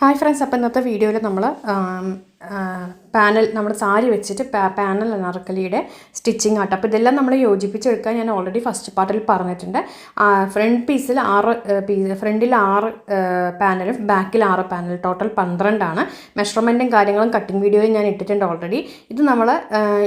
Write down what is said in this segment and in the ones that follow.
Hi friends, അപ്പോൾ ഇന്നത്തെ വീഡിയോയിൽ നമ്മൾ പാനൽ നമ്മുടെ സാരി വെച്ചിട്ട് പാനൽ അനാർക്കലിയുടെ സ്റ്റിച്ചിങ് ആട്ടോ. അപ്പോൾ ഇതെല്ലാം നമ്മൾ യോജിപ്പിച്ചെടുക്കാൻ ഞാൻ ഓൾറെഡി ഫസ്റ്റ് പാർട്ടിൽ പറഞ്ഞിട്ടുണ്ട്. ഫ്രണ്ട് പീസിൽ 6 ഫ്രണ്ടിൽ 6 പാനലും ബാക്കിൽ 6 പാനൽ, ടോട്ടൽ 12 ആണ്. മെഷർമെൻറ്റും കാര്യങ്ങളും കട്ടിങ് വീഡിയോയിൽ ഞാൻ ഇട്ടിട്ടുണ്ട് ഓൾറെഡി. ഇത് നമ്മൾ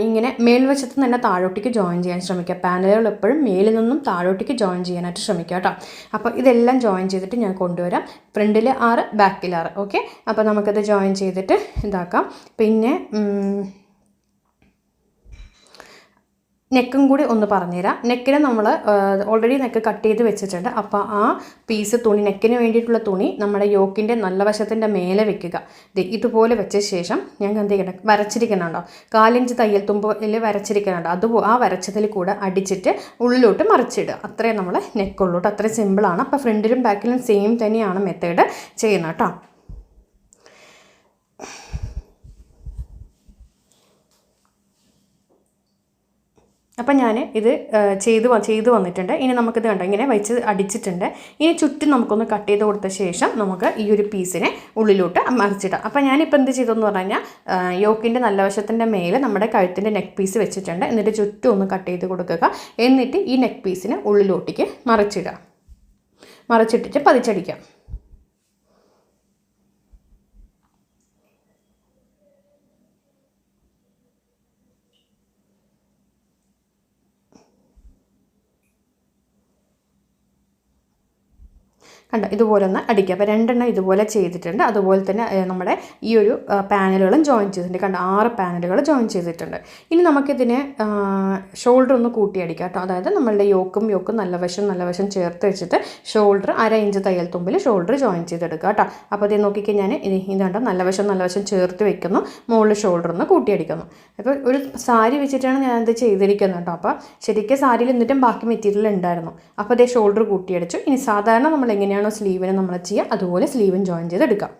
ഇങ്ങനെ മേൽവശത്ത് തന്നെ താഴോട്ടേക്ക് ജോയിൻ ചെയ്യാൻ ശ്രമിക്കുക. പാനലുകൾ എപ്പോഴും മേലിൽ നിന്നും താഴോട്ടേക്ക് ജോയിൻ ചെയ്യാനായിട്ട് ശ്രമിക്കുക കേട്ടോ. അപ്പോൾ ഇതെല്ലാം ജോയിൻ ചെയ്തിട്ട് ഞാൻ കൊണ്ടുവരാം. ഫ്രണ്ടിൽ 6 ബാക്കിൽ 6. ഓക്കെ, അപ്പോൾ നമുക്കത് ജോയിൻ ചെയ്തിട്ട് ഇതാക്കാം. പിന്നെ നെക്കും കൂടി ഒന്ന് പറഞ്ഞുതരാം. നെക്കിന് നമ്മൾ ഓൾറെഡി നെക്ക് കട്ട് ചെയ്ത് വെച്ചിട്ടുണ്ട്. അപ്പോൾ ആ പീസ് തുണി, നെക്കിന് വേണ്ടിയിട്ടുള്ള തുണി നമ്മുടെ യോക്കിൻ്റെ നല്ല വശത്തിൻ്റെ മേലെ വെക്കുക. ഇതുപോലെ വെച്ച ശേഷം ഞാൻ എന്ത് ചെയ്യണം, വരച്ചിരിക്കണുണ്ടോ, 4 ഇഞ്ച് തയ്യൽ തുമ്പിൽ വരച്ചിരിക്കണുണ്ടോ, ആ വരച്ചതിൽ കൂടെ അടിച്ചിട്ട് ഉള്ളിലോട്ട് മറിച്ചിടുക. അത്രയും നമ്മൾ നെക്കുള്ളൂട്ട്. അത്രയും സിമ്പിളാണ്. അപ്പോൾ ഫ്രണ്ടിലും ബാക്കിലും സെയിം തന്നെയാണ് മെത്തേഡ് ചെയ്യുന്നത് കേട്ടോ. അപ്പം ഞാൻ ഇത് ചെയ്ത് വന്നിട്ടുണ്ട്. ഇനി നമുക്കിത് കണ്ടോ, ഇങ്ങനെ വെച്ച് അടിച്ചിട്ടുണ്ട്. ഇനി ചുറ്റും നമുക്കൊന്ന് കട്ട് ചെയ്ത് കൊടുത്ത ശേഷം നമുക്ക് ഈ ഒരു പീസിനെ ഉള്ളിലോട്ട് മറിച്ചിടാം. അപ്പം ഞാനിപ്പോൾ എന്ത് ചെയ്തെന്ന് പറഞ്ഞു കഴിഞ്ഞാൽ, യോക്കിൻ്റെ നല്ല വശത്തിൻ്റെ മേലെ നമ്മുടെ കഴുത്തിൻ്റെ നെക്ക് പീസ് വെച്ചിട്ടുണ്ട്. എന്നിട്ട് ചുറ്റും ഒന്ന് കട്ട് ചെയ്ത് കൊടുക്കുക. എന്നിട്ട് ഈ നെക്ക് പീസിനെ ഉള്ളിലോട്ടേക്ക് മറിച്ചിട്ടിട്ട് പതിച്ചടിക്കാം. കണ്ടോ, ഇതുപോലെ ഒന്ന് അടിക്കുക. അപ്പോൾ 2 എണ്ണം ഇതുപോലെ ചെയ്തിട്ടുണ്ട്. അതുപോലെ തന്നെ നമ്മുടെ ഈ ഒരു പാനലുകളും ജോയിൻ ചെയ്തിട്ടുണ്ട്. കണ്ടോ, 6 പാനലുകൾ ജോയിൻ ചെയ്തിട്ടുണ്ട്. ഇനി നമുക്കിതിനെ ഷോൾഡർ ഒന്ന് കൂട്ടി അടിക്കാം കേട്ടോ. അതായത് നമ്മളുടെ യോക്കും നല്ല വശം ചേർത്ത് വെച്ചിട്ട് ഷോൾഡർ 1/2 ഇഞ്ച് തയ്യൽ തുമ്പിൽ ഷോൾഡർ ജോയിൻ ചെയ്തെടുക്കുക കേട്ടോ. അപ്പോൾ ഇത് നോക്കിക്കഴിഞ്ഞാൽ ഞാൻ ഇതുണ്ടോ, നല്ല വശം ചേർത്ത് വെക്കുന്നു, മുകളിൽ ഷോൾഡർ ഒന്ന് കൂട്ടി അടിക്കുന്നു. അപ്പോൾ ഒരു സാരി വെച്ചിട്ടാണ് ഞാൻ ഇത് ചെയ്തിരിക്കുന്നത് കേട്ടോ. അപ്പോൾ ശരിക്കും സാരിയിൽ എന്നിട്ടും ബാക്കി മെറ്റീരിയൽ ഉണ്ടായിരുന്നു. അപ്പോൾ അതേ ഷോൾഡർ കൂട്ടിയടിച്ചു. ഇനി സാധാരണ നമ്മൾ എങ്ങനെയാണോ സ്ലീവിന് നമ്മൾ ചെയ്യുക, അതുപോലെ സ്ലീവും ജോയിൻ ചെയ്തെടുക്കാം.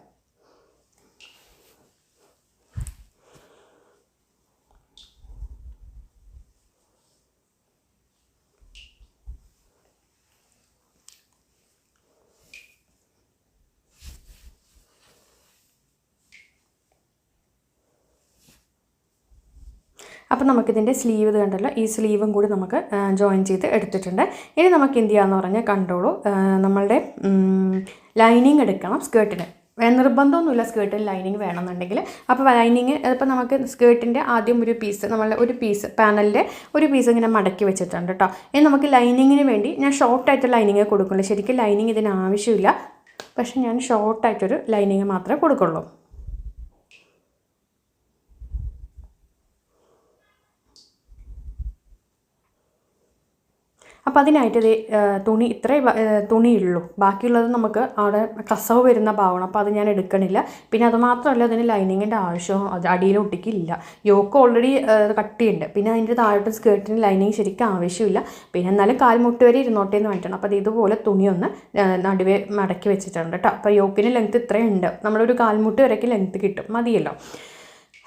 അപ്പോൾ നമുക്കിതിൻ്റെ സ്ലീവ് ഇത് കണ്ടല്ലോ, ഈ സ്ലീവും കൂടി നമുക്ക് ജോയിൻ ചെയ്ത് എടുത്തിട്ടുണ്ട്. ഇനി നമുക്ക് എന്ത് ചെയ്യാമെന്ന് പറഞ്ഞാൽ കണ്ടോളൂ, നമ്മളുടെ ലൈനിങ് എടുക്കണം സ്കേർട്ടിന്. നിർബന്ധമൊന്നുമില്ല സ്കേർട്ടിന് ലൈനിങ് വേണമെന്നുണ്ടെങ്കിൽ. അപ്പോൾ ലൈനിങ് ഇപ്പോൾ നമുക്ക് സ്കേർട്ടിൻ്റെ ആദ്യം ഒരു പീസ്, നമ്മളുടെ ഒരു പീസ് പാനലിൻ്റെ ഒരു പീസ് ഇങ്ങനെ മടക്കി വെച്ചിട്ടുണ്ട് കേട്ടോ. ഇനി നമുക്ക് ലൈനിങ്ങിന് വേണ്ടി ഞാൻ ഷോർട്ടായിട്ട് ലൈനിങ് കൊടുക്കുള്ളൂ. ശരിക്കും ലൈനിങ് ഇതിന് ആവശ്യമില്ല, പക്ഷേ ഞാൻ ഷോർട്ടായിട്ടൊരു ലൈനിങ് മാത്രമേ കൊടുക്കുള്ളൂ. അപ്പോൾ അതിനായിട്ട് തുണി ഇത്രേ തുണിയുള്ളൂ. ബാക്കിയുള്ളത് നമുക്ക് അവിടെ കസവ് വരുന്ന ഭാഗമാണ്. അപ്പോൾ അത് ഞാൻ എടുക്കണില്ല. പിന്നെ അതുമാത്രമല്ല, അതിന് ലൈനിങ്ങിൻ്റെ ആവശ്യം അത് അടിയിൽ ഒട്ടിക്കില്ല. Yoke already കട്ടിയുണ്ട്. പിന്നെ അതിൻ്റെ താഴോട്ട് സ്കേർട്ടിന് ലൈനിങ് ശരിക്കും ആവശ്യമില്ല. പിന്നെ എന്നാലും കാൽമുട്ട് വരെ ഇരുന്നോട്ടേ എന്ന് വേണ്ടിയിട്ടാണ്. അപ്പോൾ അത് ഇതുപോലെ തുണിയൊന്ന് നടുവേ മടക്കി വെച്ചിട്ടുണ്ട് കേട്ടോ. അപ്പോൾ യോക്കിന് ലെങ്ത്ത് ഇത്രയും ഉണ്ട്. നമ്മളൊരു കാൽമുട്ട് വരെയൊക്കെ ലെങ്ത്ത് കിട്ടും, മതിയല്ലോ.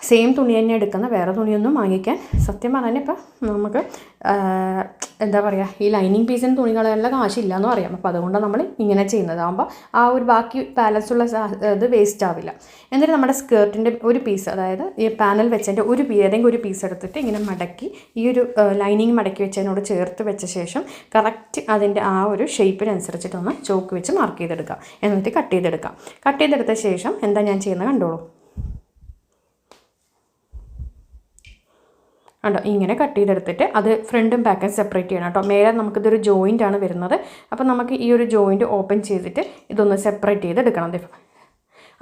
സെയിം തുണി തന്നെ എടുക്കുന്ന, വേറെ തുണിയൊന്നും വാങ്ങിക്കാൻ സത്യം പറഞ്ഞാൽ ഇപ്പം നമുക്ക് എന്താ പറയുക, ഈ ലൈനിങ് പീസിന് തുണികളെല്ലാം കാശില്ല എന്ന് പറയാം. അപ്പോൾ അതുകൊണ്ടാണ് നമ്മൾ ഇങ്ങനെ ചെയ്യുന്നത്. ആകുമ്പോൾ ആ ഒരു ബാക്കി ബാലൻസുള്ള ഇത് വേസ്റ്റ് ആവില്ല. എന്നിട്ട് നമ്മുടെ സ്കേർട്ടിൻ്റെ ഒരു പീസ്, അതായത് ഈ പാനൽ വെച്ചതിൻ്റെ ഏതെങ്കിലും ഒരു പീസ് എടുത്തിട്ട് ഇങ്ങനെ മടക്കി ഈ ഒരു ലൈനിങ് മടക്കി വെച്ചതിനോട് ചേർത്ത് വെച്ച ശേഷം കറക്റ്റ് അതിൻ്റെ ആ ഒരു ഷേപ്പിനനുസരിച്ചിട്ടൊന്ന് ചോക്ക് വെച്ച് മാർക്ക് ചെയ്തെടുക്കാം. എന്നിട്ട് കട്ട് ചെയ്തെടുത്ത ശേഷം എന്താ ഞാൻ ചെയ്യുന്നത് കണ്ടോളൂ. കണ്ടോ, ഇങ്ങനെ കട്ട് ചെയ്തെടുത്തിട്ട് അത് ഫ്രണ്ടും ബാക്കും സെപ്പറേറ്റ് ചെയ്യണം കേട്ടോ. മേലെ നമുക്കിതൊരു ജോയിൻ്റ് ആണ് വരുന്നത്. അപ്പോൾ നമുക്ക് ഈ ഒരു ജോയിൻറ്റ് ഓപ്പൺ ചെയ്തിട്ട് ഇതൊന്ന് സെപ്പറേറ്റ് ചെയ്തെടുക്കണം.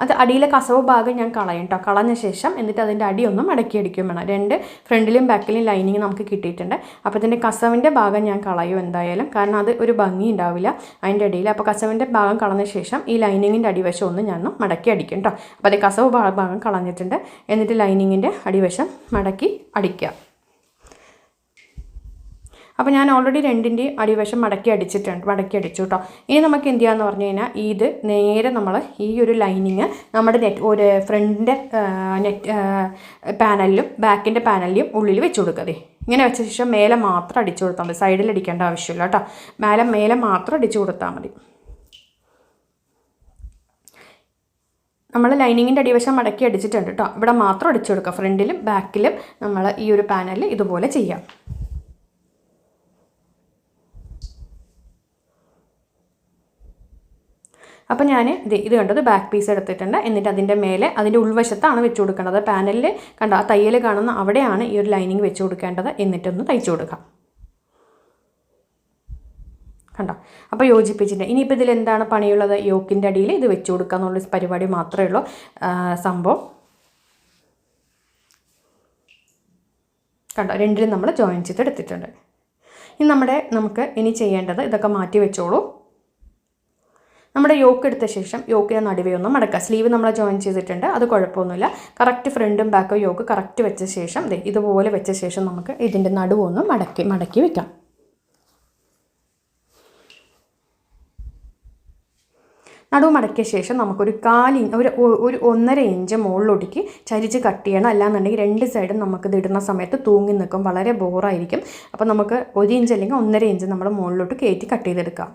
അത് അടിയിലെ കസവ് ഭാഗം ഞാൻ കളയും കേട്ടോ. കളഞ്ഞ ശേഷം എന്നിട്ട് അതിൻ്റെ അടിയൊന്ന് മടക്കി അടിക്കും വേണം. 2 ഫ്രണ്ടിലും ബാക്കിലും ലൈനിങ് നമുക്ക് കിട്ടിയിട്ടുണ്ട്. അപ്പോൾ ഇതിൻ്റെ കസവിൻ്റെ ഭാഗം ഞാൻ കളയും എന്തായാലും, കാരണം അത് ഒരു ഭംഗി ഉണ്ടാവില്ല അതിൻ്റെ അടിയിൽ. അപ്പോൾ കസവിൻ്റെ ഭാഗം കളഞ്ഞ ശേഷം ഈ ലൈനിങ്ങിൻ്റെ അടിവശം ഒന്ന് ഞാൻ മടക്കി അടിക്കും കേട്ടോ. അപ്പോൾ അത് കസവ് ഭാഗം കളഞ്ഞിട്ടുണ്ട്. എന്നിട്ട് ലൈനിങ്ങിൻ്റെ അടിവശം മടക്കി അടിക്കുക. അപ്പോൾ ഞാൻ ഓൾറെഡി 2ൻ്റെയും അടിവശം മടക്കി അടിച്ചു കേട്ടോ. ഇനി നമുക്ക് എന്ത് ചെയ്യാമെന്ന് പറഞ്ഞു കഴിഞ്ഞാൽ, ഇത് നേരെ നമ്മൾ ഈ ഒരു ലൈനിങ് നമ്മുടെ ഒരു ഫ്രണ്ടിൻ്റെ പാനലിലും ബാക്കിൻ്റെ പാനലിലും ഉള്ളിൽ വെച്ച് കൊടുക്കുക. ഇങ്ങനെ വെച്ച ശേഷം മേലെ മാത്രം അടിച്ചു കൊടുത്താൽ മതി, സൈഡിൽ അടിക്കേണ്ട ആവശ്യമില്ല കേട്ടോ. മേലെ മാത്രം അടിച്ചു കൊടുത്താൽ മതി. നമ്മൾ ലൈനിങ്ങിൻ്റെ അടിവശം മടക്കി അടിച്ചിട്ടുണ്ട് കേട്ടോ. ഇവിടെ മാത്രം അടിച്ചു കൊടുക്കുക. ഫ്രണ്ടിലും ബാക്കിലും നമ്മൾ ഈ ഒരു പാനലിൽ ഇതുപോലെ ചെയ്യാം. അപ്പോൾ ഞാൻ ഇത് കണ്ടത് ബാക്ക് പീസ് എടുത്തിട്ടുണ്ട്. എന്നിട്ട് അതിൻ്റെ മേലെ അതിൻ്റെ ഉൾവശത്താണ് വെച്ച് കൊടുക്കേണ്ടത്. പാനലിൽ കണ്ടോ ആ തയ്യൽ കാണുന്ന അവിടെയാണ് ഈ ഒരു ലൈനിങ് വെച്ച് കൊടുക്കേണ്ടത്. എന്നിട്ടൊന്ന് തയ്ച്ചു കൊടുക്കാം. കണ്ടോ? അപ്പോൾ യോജിപ്പിച്ചിട്ടുണ്ട്. ഇനിയിപ്പോൾ ഇതിൽ എന്താണ് പണിയുള്ളത്? യോക്കിൻ്റെ അടിയിൽ ഇത് വെച്ച് കൊടുക്കുക എന്നുള്ള പരിപാടി മാത്രമേ ഉള്ളൂ. സംഭവം കണ്ടോ? രണ്ടിലും നമ്മൾ ജോയിൻ ചെയ്തെടുത്തിട്ടുണ്ട്. ഇനി നമുക്ക് ഇനി ചെയ്യേണ്ടത് ഇതൊക്കെ മാറ്റി വെച്ചോളൂ. നമ്മുടെ യോക്ക് എടുത്ത ശേഷം യോക്കിനെ നടുവേ ഒന്ന് മടക്കുക. സ്ലീവ് നമ്മൾ ജോയിൻ ചെയ്തിട്ടുണ്ട്, അത് കുഴപ്പമൊന്നുമില്ല. കറക്റ്റ് ഫ്രണ്ടും ബാക്കും യോക്ക് കറക്റ്റ് വെച്ച ശേഷം ഇതുപോലെ വെച്ച ശേഷം നമുക്ക് ഇതിൻ്റെ നടുവൊന്ന് മടക്കി വെക്കാം. നടുവ് മടക്കിയ ശേഷം നമുക്കൊരു 1.5 ഇഞ്ച് മുകളിലൊടുക്കി ചരിച്ച് കട്ട് ചെയ്യണം. അല്ലാന്നുണ്ടെങ്കിൽ 2 സൈഡും നമുക്കിത് ഇടുന്ന സമയത്ത് തൂങ്ങി നിൽക്കും, വളരെ ബോറായിരിക്കും. അപ്പോൾ നമുക്ക് 1 ഇഞ്ച് അല്ലെങ്കിൽ 1.5 ഇഞ്ച് നമ്മൾ മുകളിലോട്ട് കയറ്റി കട്ട് ചെയ്തെടുക്കാം.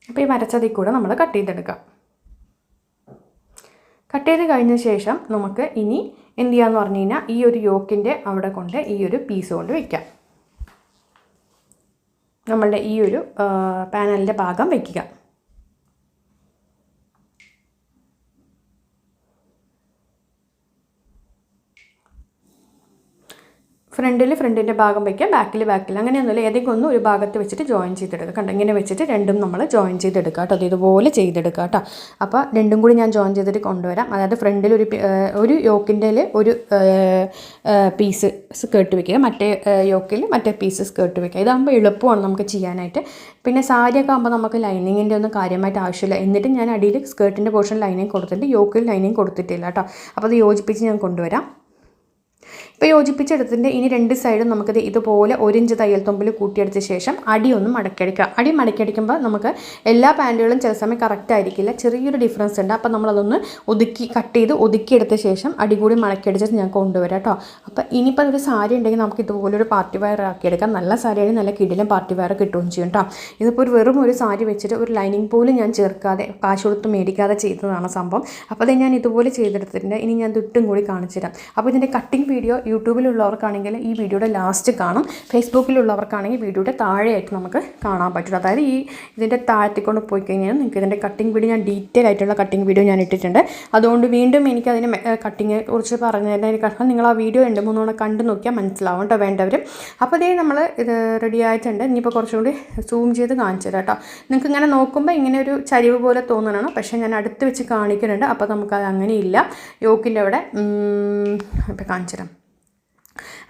അപ്പോൾ ഈ വരച്ചതിൽ കൂടെ നമ്മൾ കട്ട് ചെയ്തെടുക്കാം. കട്ട് ചെയ്ത് കഴിഞ്ഞ ശേഷം നമുക്ക് ഇനി എന്ത് ചെയ്യാന്ന് പറഞ്ഞു കഴിഞ്ഞാൽ ഈ ഒരു യോക്കിൻ്റെ അവിടെ കൊണ്ട് ഈ ഒരു പീസ് കൊണ്ട് വയ്ക്കാം. നമ്മളുടെ ഈ ഒരു പാനലിൻ്റെ ഭാഗം വയ്ക്കുക. ഫ്രണ്ടിൻ്റെ ഭാഗം വയ്ക്കുക, ബാക്കിൽ അങ്ങനെയൊന്നുമില്ല. ഏതെങ്കിലും ഒരു ഭാഗത്ത് വെച്ചിട്ട് ജോയിൻ ചെയ്തെടുക്കുക. കണ്ടോ? ഇങ്ങനെ വെച്ചിട്ട് രണ്ടും നമ്മൾ ജോയിൻ ചെയ്തെടുക്കുക കേട്ടോ. അത് ഇതുപോലെ ചെയ്തെടുക്കുക കേട്ടോ. അപ്പോൾ രണ്ടും കൂടി ഞാൻ ജോയിൻ ചെയ്തിട്ട് കൊണ്ടുവരാം. അതായത് ഫ്രണ്ടിൽ ഒരു യോക്കിൻ്റെ ഒരു പീസ് സ്കേർട്ട് വയ്ക്കുക, മറ്റേ യോക്കിൽ മറ്റേ പീസ് സ്കേർട്ട് വയ്ക്കുക. ഇതാകുമ്പോൾ എളുപ്പമാണ് നമുക്ക് ചെയ്യാനായിട്ട്. പിന്നെ സാരിയൊക്കെ ആകുമ്പോൾ നമുക്ക് ലൈനിങ്ങിൻ്റെ ഒന്നും കാര്യമായിട്ട് ആവശ്യമില്ല. എന്നിട്ട് ഞാൻ അടിയിൽ സ്കേർട്ടിൻ്റെ പോർഷൻ ലൈനിങ് കൊടുത്തിട്ട് യോക്കിൽ ലൈനിങ് കൊടുത്തിട്ടില്ല കേട്ടോ. അപ്പോൾ അത് യോജിപ്പിച്ച് ഞാൻ കൊണ്ടുവരാം. ഇപ്പോൾ യോജിപ്പിച്ചെടുത്തിട്ട് ഇനി 2 സൈഡും നമുക്കത് ഇതുപോലെ 1 ഇഞ്ച് തയ്യൽ തുമ്പിൽ കൂട്ടിയെടുത്ത ശേഷം അടി ഒന്ന് മടക്കിയടിക്കുക. അടി മടക്കിയടിക്കുമ്പോൾ നമുക്ക് എല്ലാ പാൻറ്റുകളും ചില സമയം കറക്റ്റ് ആയിരിക്കില്ല, ചെറിയൊരു ഡിഫറൻസ് ഉണ്ട്. അപ്പോൾ നമ്മളതൊന്ന് കട്ട് ചെയ്ത് ഒതുക്കിയെടുത്ത ശേഷം അടി കൂടി മടക്കിയടിച്ചിട്ട് ഞാൻ കൊണ്ടുവരാം കേട്ടോ. അപ്പോൾ ഇനിയിപ്പോൾ ഒരു സാരി ഉണ്ടെങ്കിൽ നമുക്ക് ഇതുപോലൊരു പാർട്ടി വെയർ ആക്കിയെടുക്കാം. നല്ല സാരിയാണെങ്കിൽ നല്ല കിടിലൻ പാർട്ടി വെയർ കിട്ടുകയും ചെയ്യും കേട്ടോ. ഇതിപ്പോൾ വെറും ഒരു സാരി വെച്ചിട്ട് ഒരു ലൈനിങ് പോലും ഞാൻ ചേർക്കാതെ കാശ് കൊടുത്ത് മേടിക്കാതെ ചെയ്തതാണ് സംഭവം. അപ്പോൾ അത് ഞാൻ ഇതുപോലെ ചെയ്തെടുത്തിട്ടുണ്ട്. ഇനി ഞാൻ ഇട്ടും കൂടി കാണിച്ചു തരാം. അപ്പോൾ ഇതിൻ്റെ കട്ടിങ് വീഡിയോ യൂട്യൂബിലുള്ളവർക്കാണെങ്കിൽ ഈ വീഡിയോയുടെ ലാസ്റ്റ് കാണും, ഫേസ്ബുക്കിലുള്ളവർക്കാണെങ്കിൽ വീഡിയോയുടെ താഴെയായിട്ട് നമുക്ക് കാണാൻ പറ്റും. അതായത് ഇതിൻ്റെ താഴത്തേക്കൊണ്ട് പോയി കഴിഞ്ഞാൽ നിങ്ങൾക്ക് ഇതിൻ്റെ കട്ടിങ് വീഡിയോ ഞാൻ ഡീറ്റെയിൽ ആയിട്ടുള്ള കട്ടിങ് വീഡിയോ ഞാൻ ഇട്ടിട്ടുണ്ട്. അതുകൊണ്ട് വീണ്ടും എനിക്കതിന് കട്ടിങ്ങിനെ കുറിച്ച് പറഞ്ഞു തരുന്നതിനെക്കാളും നിങ്ങൾ ആ വീഡിയോ 2-3 തവണ കണ്ടു നോക്കിയാൽ മനസ്സിലാവും കേട്ടോ വേണ്ടവർ. അപ്പോൾ ഇതേ നമ്മൾ ഇത് റെഡി ആയിട്ടുണ്ട്. ഇനിയിപ്പോൾ കുറച്ചും കൂടി സൂം ചെയ്ത് കാണിച്ചു തരാം കേട്ടോ. നിങ്ങൾക്ക് ഇങ്ങനെ നോക്കുമ്പോൾ ഇങ്ങനെ ഒരു ചരിവ് പോലെ തോന്നണം, പക്ഷേ ഞാൻ അടുത്ത് വെച്ച് കാണിക്കുന്നുണ്ട്. അപ്പോൾ നമുക്കത് അങ്ങനെയില്ല. യോക്കിൻ്റെ അവിടെ ഇപ്പോൾ കാണിച്ചു തരാം.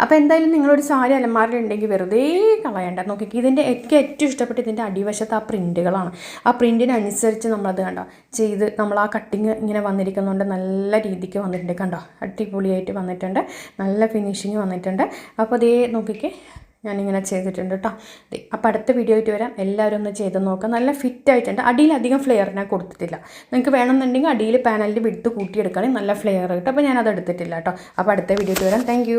അപ്പോൾ എന്തായാലും നിങ്ങളൊരു സാരി അലമാരയിലുണ്ടെങ്കിൽ വെറുതെ കളയണ്ട. നോക്കിക്ക് ഇതിൻ്റെ ഏറ്റവും ഇഷ്ടപ്പെട്ട ഇതിൻ്റെ അടിവശത്ത് ആ പ്രിൻറ്റുകളാണ്. ആ പ്രിൻറ്റിനനുസരിച്ച് നമ്മളത് കണ്ടോ ചെയ്ത് നമ്മൾ ആ കട്ടിങ് ഇങ്ങനെ വന്നിരിക്കുന്നതുകൊണ്ട് നല്ല രീതിക്ക് വന്നിട്ടുണ്ട്. കണ്ടോ? അടിപൊളിയായിട്ട് വന്നിട്ടുണ്ട്, നല്ല ഫിനിഷിങ് വന്നിട്ടുണ്ട്. അപ്പോൾ അതേ നോക്കിക്ക് ഞാനിങ്ങനെ ചെയ്തിട്ടുണ്ട് കേട്ടോ. അപ്പോൾ അടുത്ത വീഡിയോ ആയിട്ട് വരാം. എല്ലാവരും ഒന്ന് ചെയ്ത് നോക്കുക. നല്ല ഫിറ്റായിട്ടുണ്ട്. അടിയിൽ അധികം ഫ്ലെയർ ഞാൻ കൊടുത്തിട്ടില്ല. നിങ്ങൾക്ക് വേണമെന്നുണ്ടെങ്കിൽ അടിയിൽ പാനലിൻ്റെ വിട്ട് കൂട്ടിയെടുക്കുകയാണെങ്കിൽ നല്ല ഫ്ലെയർ കിട്ടും. അപ്പോൾ ഞാനത് എടുത്തിട്ടില്ല കേട്ടോ. അപ്പോൾ അടുത്ത വീഡിയോ ആയിട്ട് വരാം. താങ്ക്